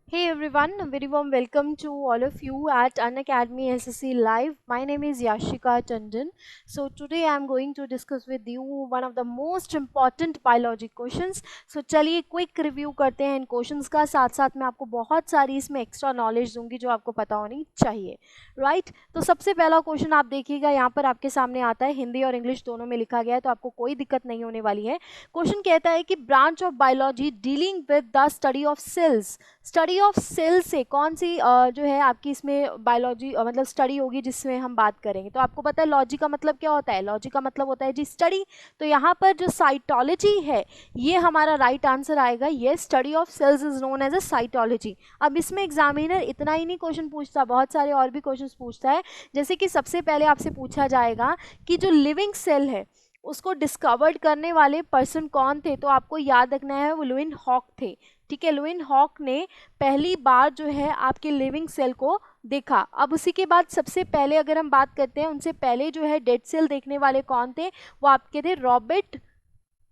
Hey everyone, a very warm welcome to all of you at Unacademy SSC Live. My name is Yashika Tandon. So today I am going to discuss with you one of the most important biology questions. So चलिए quick review करते हैं इन questions का, साथ साथ मैं आपको बहुत सारी इसमें एक्स्ट्रा नॉलेज दूंगी जो आपको पता होनी चाहिए, राइट? तो सबसे पहला क्वेश्चन आप देखिएगा, यहाँ पर आपके सामने आता है, हिंदी और इंग्लिश दोनों में लिखा गया है, तो आपको कोई दिक्कत नहीं होने वाली है। क्वेश्चन कहता है कि branch of biology dealing with the study of cells, study of cell से कौन सी जो है आपकी इसमें बायोलॉजी मतलब स्टडी होगी जिसमें हम बात करेंगे। तो आपको पता है लॉजी का मतलब क्या होता है, लॉजी का मतलब होता है जी स्टडी। तो यहाँ पर जो साइटोलॉजी है ये हमारा राइट आंसर आएगा, ये study of cells is known as a cytology. अब इसमें एग्जामिनर इतना ही नहीं क्वेश्चन पूछता, बहुत सारे और भी क्वेश्चन पूछता है। जैसे कि सबसे पहले आपसे पूछा जाएगा कि जो लिविंग सेल है उसको डिस्कवर्ड करने वाले पर्सन कौन थे, तो आपको याद रखना है वो लुईन हॉक थे। ठीक है, लुईन हॉक ने पहली बार जो है आपके लिविंग सेल को देखा। अब उसी के बाद सबसे पहले अगर हम बात करते हैं, उनसे पहले जो है डेड सेल देखने वाले कौन थे, वो आपके थे रॉबर्ट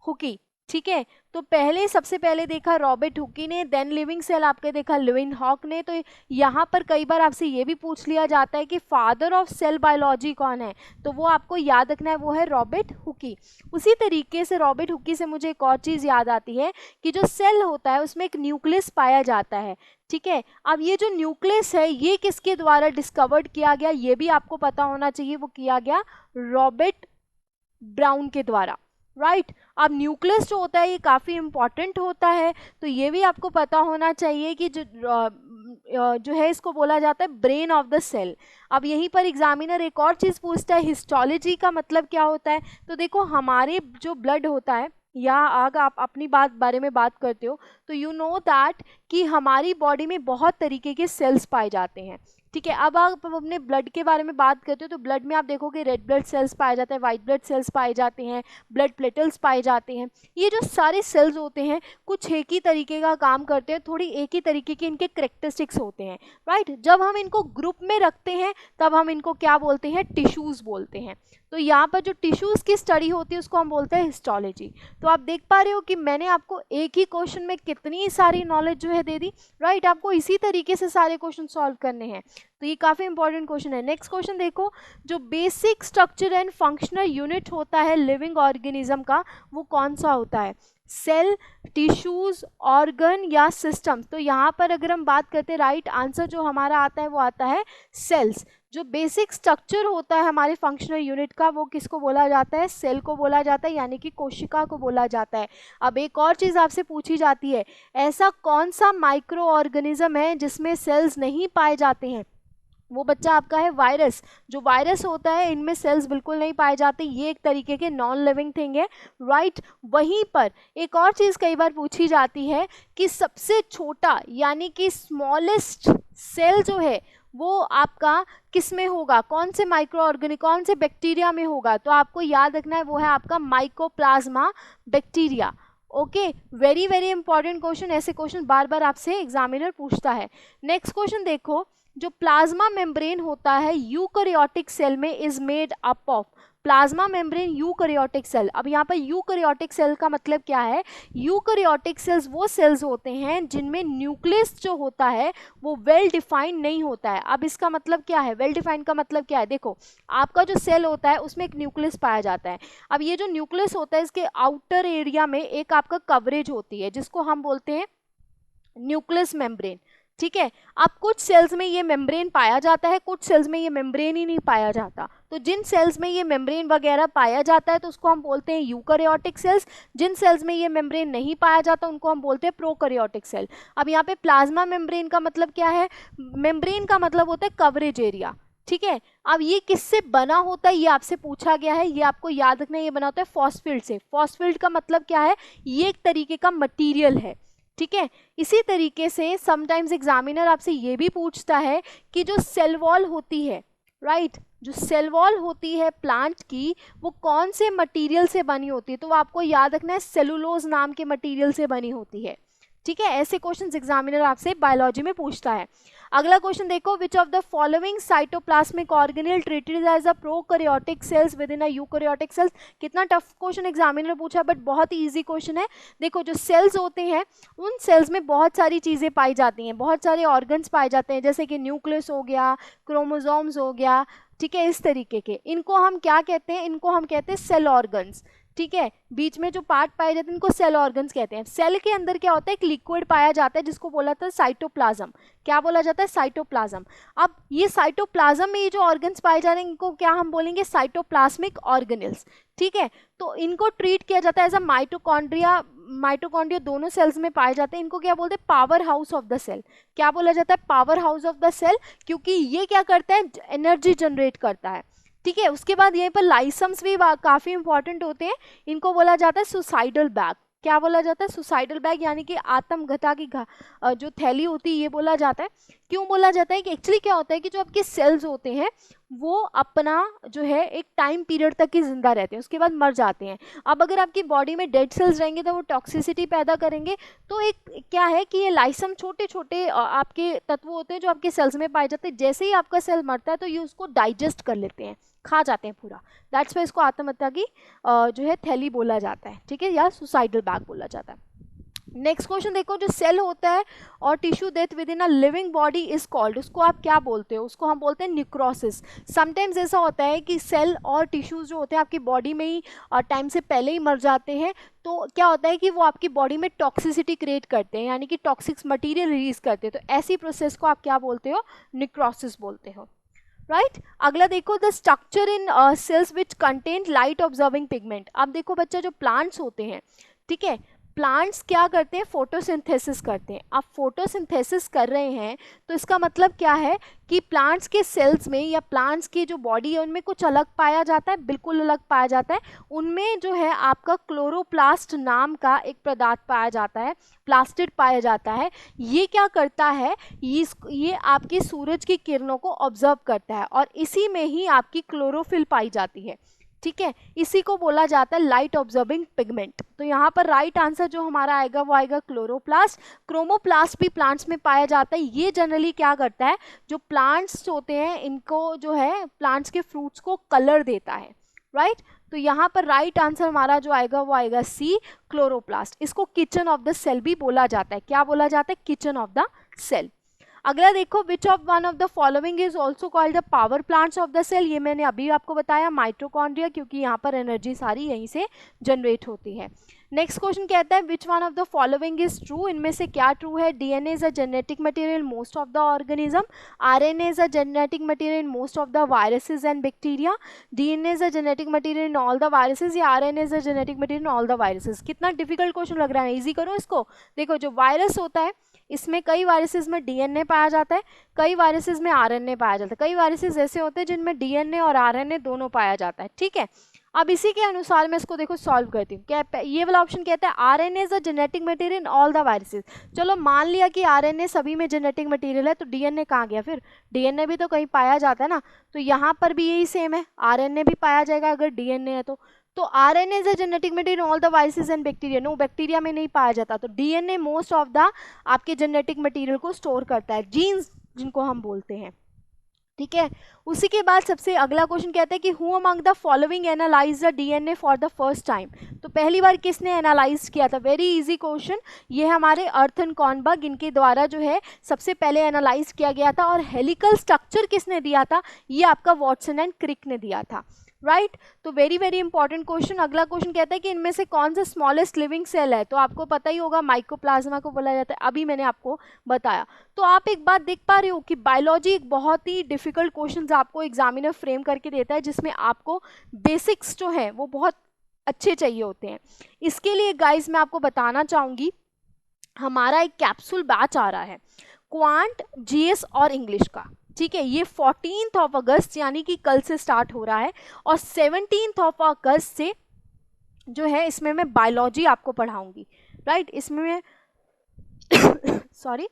हुकी। ठीक है, तो पहले सबसे पहले देखा रॉबर्ट हुकी ने, देन लिविंग सेल आपके देखा लुईन हॉक ने। तो यहाँ पर कई बार आपसे ये भी पूछ लिया जाता है कि फादर ऑफ सेल बायोलॉजी कौन है, तो वो आपको याद रखना है, वो है रॉबर्ट हुकी। उसी तरीके से रॉबर्ट हुकी से मुझे एक और चीज़ याद आती है कि जो सेल होता है उसमें एक न्यूक्लियस पाया जाता है। ठीक है, अब ये जो न्यूक्लियस है ये किसके द्वारा डिस्कवर्ड किया गया, ये भी आपको पता होना चाहिए, वो किया गया रॉबर्ट ब्राउन के द्वारा, राइट। अब न्यूक्लियस जो होता है ये काफ़ी इंपॉर्टेंट होता है, तो ये भी आपको पता होना चाहिए कि जो है इसको बोला जाता है ब्रेन ऑफ द सेल। अब यहीं पर एग्जामिनर एक और चीज़ पूछता है, हिस्टोलॉजी का मतलब क्या होता है। तो देखो हमारे जो ब्लड होता है, या अगर आप अपनी बारे में बात करते हो तो यू नो दैट कि हमारी बॉडी में बहुत तरीके के सेल्स पाए जाते हैं। ठीक है, अब आप अपने ब्लड के बारे में बात करते हो तो ब्लड में आप देखोगे रेड ब्लड सेल्स पाए जाते हैं, वाइट ब्लड सेल्स पाए जाते हैं, ब्लड प्लेटल्स पाए जाते हैं। ये जो सारे सेल्स होते हैं कुछ एक ही तरीके का काम करते हैं, थोड़ी एक ही तरीके के इनके करेक्टरिस्टिक्स होते हैं, राइट। जब हम इनको ग्रुप में रखते हैं तब हम इनको क्या बोलते हैं, टिश्यूज़ बोलते हैं। तो यहाँ पर जो टिश्यूज़ की स्टडी होती है उसको हम बोलते हैं हिस्टोलॉजी। तो आप देख पा रहे हो कि मैंने आपको एक ही क्वेश्चन में कितनी सारी नॉलेज जो है दे दी, राइट। आपको इसी तरीके से सारे क्वेश्चन सॉल्व करने हैं, तो ये काफ़ी इंपॉर्टेंट क्वेश्चन है। नेक्स्ट क्वेश्चन देखो, जो basic structure and functional unit होता है लिविंग ऑर्गेनिज्म का, वो कौन सा होता है, सेल, टिश्यूज, ऑर्गन या सिस्टम। तो यहाँ पर अगर हम बात करते हैं राइट आंसर जो हमारा आता है वो आता है सेल्स। जो बेसिक स्ट्रक्चर होता है हमारे फंक्शनल यूनिट का वो किसको बोला जाता है, सेल को बोला जाता है, यानी कि कोशिका को बोला जाता है। अब एक और चीज़ आपसे पूछी जाती है, ऐसा कौन सा माइक्रो ऑर्गेनिज्म है जिसमें सेल्स नहीं पाए जाते हैं, वो बच्चा आपका है वायरस। जो वायरस होता है इनमें सेल्स बिल्कुल नहीं पाए जाते, ये एक तरीके के नॉन लिविंग थिंग है, राइट। वहीं पर एक और चीज़ कई बार पूछी जाती है कि सबसे छोटा यानी कि स्मॉलेस्ट सेल जो है वो आपका किस में होगा, कौन से माइक्रो ऑर्गेनिक, कौन से बैक्टीरिया में होगा। तो आपको याद रखना है वो है आपका mycoplasma bacteria. Okay, very very important question, ऐसे क्वेश्चन बार बार आपसे एग्जामिनर पूछता है। नेक्स्ट क्वेश्चन देखो, जो प्लाज्मा मेम्ब्रेन होता है यूकैरियोटिक सेल में is made up of, plasma membrane eukaryotic cell. अब यहाँ पर यूकैरियोटिक सेल का मतलब क्या है, यूकैरियोटिक सेल्स वो सेल्स होते हैं जिनमें न्यूक्लियस जो होता है वो वेल डिफाइंड नहीं होता है। अब इसका मतलब क्या है, वेल डिफाइंड का मतलब क्या है, देखो आपका जो सेल होता है उसमें एक न्यूक्लियस पाया जाता है। अब ये जो न्यूक्लियस होता है इसके आउटर एरिया में एक आपका कवरेज होती है जिसको हम बोलते हैं न्यूक्लियस मेम्ब्रेन। ठीक है, अब कुछ सेल्स में ये मेम्ब्रेन पाया जाता है, कुछ सेल्स में ये मेम्ब्रेन ही नहीं पाया जाता। तो जिन सेल्स में ये मेम्ब्रेन वगैरह पाया जाता है तो उसको हम बोलते हैं यूकैरियोटिक सेल्स, जिन सेल्स में ये मेम्ब्रेन नहीं पाया जाता उनको हम बोलते हैं प्रोकैरियोटिक सेल। अब यहाँ पे प्लाज्मा मेम्ब्रेन का मतलब क्या है, मेम्ब्रेन का मतलब होता है कवरेज एरिया। ठीक है, अब ये किससे बना होता है ये आपसे पूछा गया है, ये आपको याद रखना है, ये बना होता है फॉस्फेट से। फॉस्फेट का मतलब क्या है, ये एक तरीके का मटीरियल है। ठीक है, इसी तरीके से समटाइम्स एग्जामिनर आपसे ये भी पूछता है कि जो सेल वॉल होती है, राइट, जो सेल वॉल होती है प्लांट की वो कौन से मटेरियल से बनी होती है, तो वो आपको याद रखना है सेलुलोज नाम के मटेरियल से बनी होती है। ठीक है, ऐसे क्वेश्चंस एग्जामिनर आपसे बायोलॉजी में पूछता है। अगला क्वेश्चन देखो, which of the following cytoplasmic organelle treated as a prokaryotic cells within a eukaryotic cells. कितना टफ क्वेश्चन एग्जामिनर ने पूछा, बट बहुत ही इजी क्वेश्चन है। देखो जो सेल्स होते हैं उन सेल्स में बहुत सारी चीजें पाई जाती हैं, बहुत सारे ऑर्गन्स पाए जाते हैं, जैसे कि न्यूक्लियस हो गया, क्रोमोसोम्स हो गया, ठीक है, इस तरीके के। इनको हम क्या कहते हैं, इनको हम कहते हैं सेल ऑर्गन्स। ठीक है, बीच में जो पार्ट पाए जाते हैं इनको सेल ऑर्गन्स कहते हैं। सेल के अंदर क्या होता है, एक लिक्विड पाया जाता है जिसको बोला था साइटोप्लाज्म। क्या बोला जाता है, साइटोप्लाज्म। अब ये साइटोप्लाज्म में ये जो ऑर्गन्स पाए जा रहे हैं इनको क्या हम बोलेंगे, साइटोप्लाज्मिक ऑर्गेनेल्स। ठीक है, तो इनको ट्रीट किया जाता है एज अ माइटोकॉन्ड्रिया। माइटोकॉन्ड्रिया दोनों सेल्स में पाए जाते हैं, इनको क्या बोलते हैं, power house of the cell. क्या बोला जाता है, power house of the cell, क्योंकि ये क्या करता है, एनर्जी जनरेट करता है। ठीक है, उसके बाद यहीं पर लाइसम्स भी काफी इंपॉर्टेंट होते हैं, इनको बोला जाता है सुसाइडल बैग। क्या बोला जाता है, सुसाइडल बैग, यानी कि आत्मघाता की जो थैली होती है ये बोला जाता है। क्यों बोला जाता है कि एक्चुअली क्या होता है कि जो आपके सेल्स होते हैं वो अपना जो है एक टाइम पीरियड तक ही जिंदा रहते हैं, उसके बाद मर जाते हैं। अब अगर आपकी बॉडी में डेड सेल्स रहेंगे तो वो टॉक्सिसिटी पैदा करेंगे। तो एक क्या है कि ये लाइसम छोटे छोटे आपके तत्व होते हैं जो आपके सेल्स में पाए जाते हैं। जैसे ही आपका सेल मरता है तो ये उसको डाइजेस्ट कर लेते हैं, खा जाते हैं पूरा। दैट्स वाई इसको आत्महत्या की जो है थैली बोला जाता है। ठीक है, या सुसाइडल बैग बोला जाता है। नेक्स्ट क्वेश्चन देखो, जो सेल होता है और tissue death with in a living body is called, उसको आप क्या बोलते हो, उसको हम बोलते हैं निक्रोसिस। समटाइम्स ऐसा होता है कि सेल और टिश्यूज जो होते हैं आपकी बॉडी में ही टाइम से पहले ही मर जाते हैं, तो क्या होता है कि वो आपकी बॉडी में टॉक्सिसिटी क्रिएट करते हैं, यानी कि टॉक्सिक मटीरियल रिलीज करते हैं। तो ऐसी प्रोसेस को आप क्या बोलते हो, निक्रोसिस बोलते हो। राइट, अगला देखो, the structure in cells which contain light observing pigment. अब देखो बच्चा, जो प्लांट्स होते हैं, ठीक है, प्लांट्स क्या करते हैं, फोटोसिंथेसिस करते हैं। अब फोटोसिंथेसिस कर रहे हैं तो इसका मतलब क्या है कि प्लांट्स के सेल्स में या प्लांट्स की जो बॉडी है उनमें कुछ अलग पाया जाता है, बिल्कुल अलग पाया जाता है। उनमें जो है आपका क्लोरोप्लास्ट नाम का एक पदार्थ पाया जाता है, प्लास्टिड पाया जाता है। ये क्या करता है, ये आपकी सूरज की किरणों को ऑब्जर्व करता है और इसी में ही आपकी क्लोरोफिल पाई जाती है। ठीक है, इसी को बोला जाता है लाइट ऑब्जर्विंग पिगमेंट। तो यहाँ पर राइट आंसर जो हमारा आएगा वो आएगा क्लोरोप्लास्ट। क्रोमोप्लास्ट भी प्लांट्स में पाया जाता है। ये जनरली क्या करता है, जो प्लांट्स होते हैं इनको जो है प्लांट्स के फ्रूट्स को कलर देता है। राइट, तो यहाँ पर राइट आंसर हमारा जो आएगा वो आएगा सी, क्लोरोप्लास्ट। इसको किचन ऑफ द सेल भी बोला जाता है। क्या बोला जाता है, किचन ऑफ द सेल। अगला देखो, which of one of the following is also called the power plants of the cell. ये मैंने अभी आपको बताया, माइटोकॉन्ड्रिया, क्योंकि यहाँ पर एनर्जी सारी यहीं से जनरेट होती है। नेक्स्ट क्वेश्चन कहता है, which one of the following is true. इनमें से क्या ट्रू है, DNA is a genetic material most of the organism, RNA is a genetic material in most of the viruses and bacteria, DNA is a genetic material in all the viruses, या RNA is a genetic material in all the viruses. कितना difficult question लग रहा है, easy करो इसको। देखो, जो virus होता है इसमें कई वायरसेस में डीएनए पाया जाता है, कई वायरसेस में आरएनए पाया जाता है, कई वायरसेस ऐसे होते हैं जिनमें डीएनए और आरएनए दोनों पाया जाता है। ठीक है, अब इसी के अनुसार मैं इसको देखो सॉल्व करती हूँ। क्या ये वाला ऑप्शन कहता है RNA is a genetic material in all the viruses. चलो मान लिया कि आरएनए सभी में जेनेटिक मटेरियल है, तो डीएनए कहाँ गया, फिर डीएनए भी तो कहीं पाया जाता है ना। तो यहाँ पर भी यही सेम है, आरएनए भी पाया जाएगा अगर डीएनए है तो RNA is a genetic material all the viruses and bacteria. No, bacteria में नहीं पाया जाता। तो डीएनए मोस्ट ऑफ द आपके जेनेटिक मटेरियल को स्टोर करता है, जीन्स जिनको हम बोलते हैं। ठीक है, उसी के बाद सबसे अगला क्वेश्चन कहता है कि who among the following analyse the DNA for the first time. तो पहली बार किसने एनालाइज किया था, वेरी इजी क्वेश्चन। ये हमारे अर्थन कॉर्नबर्ग, इनके द्वारा जो है सबसे पहले एनालाइज किया गया था। और हेलिकल स्ट्रक्चर किसने दिया था, ये आपका वॉटसन एंड क्रिक ने दिया था। राइट, तो वेरी वेरी इंपॉर्टेंट क्वेश्चन। अगला क्वेश्चन कहता है कि इनमें से कौन सा स्मॉलेस्ट लिविंग सेल है। तो आपको पता ही होगा, माइकोप्लाज्मा को बोला जाता है, अभी मैंने आपको बताया। तो आप एक बात देख पा रहे हो कि बायोलॉजी एक बहुत ही डिफिकल्ट क्वेश्चन आपको एग्जामिनर फ्रेम करके देता है, जिसमें आपको बेसिक्स जो है वो बहुत अच्छे चाहिए होते हैं। इसके लिए गाइज मैं आपको बताना चाहूंगी, हमारा एक कैप्सूल बैच आ रहा है क्वांट, जीएस और इंग्लिश का। ठीक है, ये 14 अगस्त यानी कि कल से स्टार्ट हो रहा है, और 17 अगस्त से जो है इसमें मैं बायोलॉजी आपको पढ़ाऊंगी। राइट, इसमें मैं सॉरी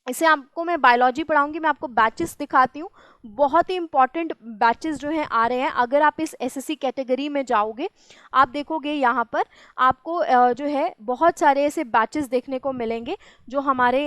इसे आपको मैं बायोलॉजी पढ़ाऊंगी, मैं आपको बैचेस दिखाती हूँ। बहुत ही इंपॉर्टेंट बैचेस जो हैं आ रहे हैं। अगर आप इस एसएससी कैटेगरी में जाओगे, आप देखोगे यहाँ पर आपको जो है बहुत सारे ऐसे बैचेस देखने को मिलेंगे जो हमारे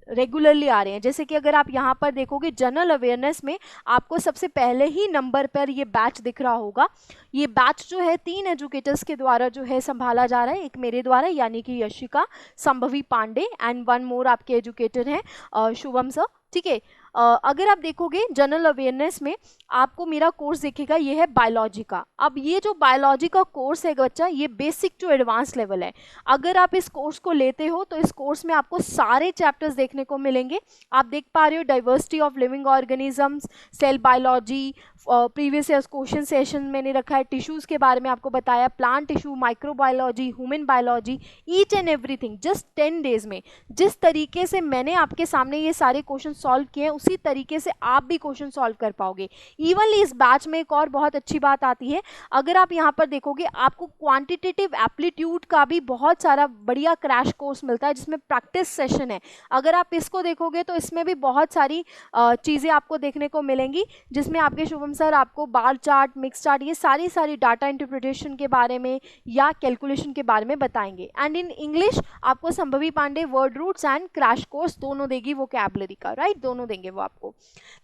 रेगुलरली आ रहे हैं। जैसे कि अगर आप यहाँ पर देखोगे जनरल अवेयरनेस में आपको सबसे पहले ही नंबर पर ये बैच दिख रहा होगा। ये बैच जो है 3 एजुकेटर्स के द्वारा जो है संभाला जा रहा है। एक मेरे द्वारा यानी कि Yashika, Sambhavi Pandey and one more आपके एजुकेटर हैं शुभम सर, ठीक है। अगर आप देखोगे जनरल अवेयरनेस में आपको मेरा कोर्स दिखेगा, ये है बायोलॉजी का। अब ये जो बायोलॉजी का कोर्स है बच्चा, ये बेसिक टू एडवांस लेवल है। अगर आप इस कोर्स को लेते हो तो इस कोर्स में आपको सारे चैप्टर्स देखने को मिलेंगे। आप देख पा रहे हो diversity of living organisms, cell biology, previous year question session मैंने रखा है, टिश्यूज के बारे में आपको बताया, plant tissue, microbiology, human biology, each and everything just 10 days में। जिस तरीके से मैंने आपके सामने ये सारे क्वेश्चन सॉल्व किए हैं, उसी तरीके से आप भी क्वेश्चन सॉल्व कर पाओगे। इवनली इस बैच में एक और बहुत अच्छी बात आती है, अगर आप यहाँ पर देखोगे आपको क्वांटिटेटिव एप्लीट्यूड का भी बहुत सारा बढ़िया क्रैश कोर्स मिलता है जिसमें प्रैक्टिस सेशन है। अगर आप इसको देखोगे तो इसमें भी बहुत सारी चीज़ें आपको देखने को मिलेंगी, जिसमें आपके शुभम सर आपको बार चार्ट, मिक्स चार्ट, ये सारी डाटा इंटरप्रिटेशन के बारे में या कैलकुलेशन के बारे में बताएंगे। एंड इन इंग्लिश आपको Sambhavi Pandey word roots and crash course दोनों देगी, वोकैबुलरी का, राइट, दोनों देंगे वो आपको।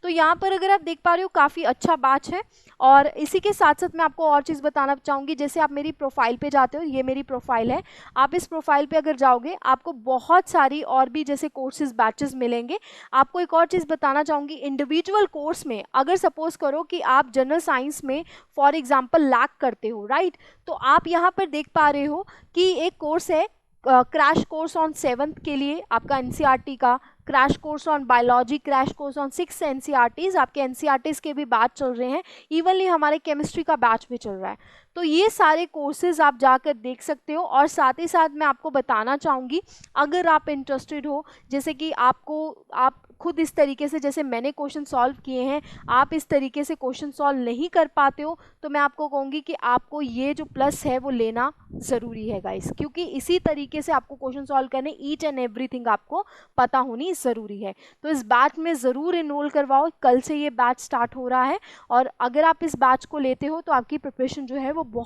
तो यहाँ पर अगर आप देख पा रहे हो काफ़ी अच्छा बैच है। और इसी के साथ साथ मैं आपको और चीज़ बताना चाहूँगी, जैसे आप मेरी प्रोफाइल पे जाते हो, ये मेरी प्रोफाइल है, आप इस प्रोफाइल पे अगर जाओगे आपको बहुत सारी और भी जैसे कोर्सेज बैचेस मिलेंगे। आपको एक और चीज़ बताना चाहूँगी, इंडिविजुअल कोर्स में अगर सपोज करो कि आप जनरल साइंस में फॉर एग्जाम्पल लैक करते हो, राइट, तो आप यहाँ पर देख पा रहे हो कि एक कोर्स है क्रैश कोर्स ऑन 7th के लिए आपका एनसीईआरटी का, crash course on biology, crash course on 6 NCERTs, आपके एनसीईआरटीज के भी बैच चल रहे हैं। इवनली हमारे केमिस्ट्री का बैच भी चल रहा है। तो ये सारे कोर्सेज आप जाकर देख सकते हो। और साथ ही साथ मैं आपको बताना चाहूँगी, अगर आप इंटरेस्टेड हो, जैसे कि आप खुद इस तरीके से जैसे मैंने क्वेश्चन सॉल्व किए हैं, आप इस तरीके से क्वेश्चन सॉल्व नहीं कर पाते हो, तो मैं आपको कहूँगी कि आपको ये जो प्लस है वो लेना ज़रूरी है गाइस, क्योंकि इसी तरीके से आपको क्वेश्चन सॉल्व करने ईच एंड एवरीथिंग आपको पता होनी ज़रूरी है। तो इस बैच में ज़रूर इनरोल करवाओ, कल से ये बैच स्टार्ट हो रहा है। और अगर आप इस बैच को लेते हो तो आपकी प्रिपरेशन जो है वो बहुत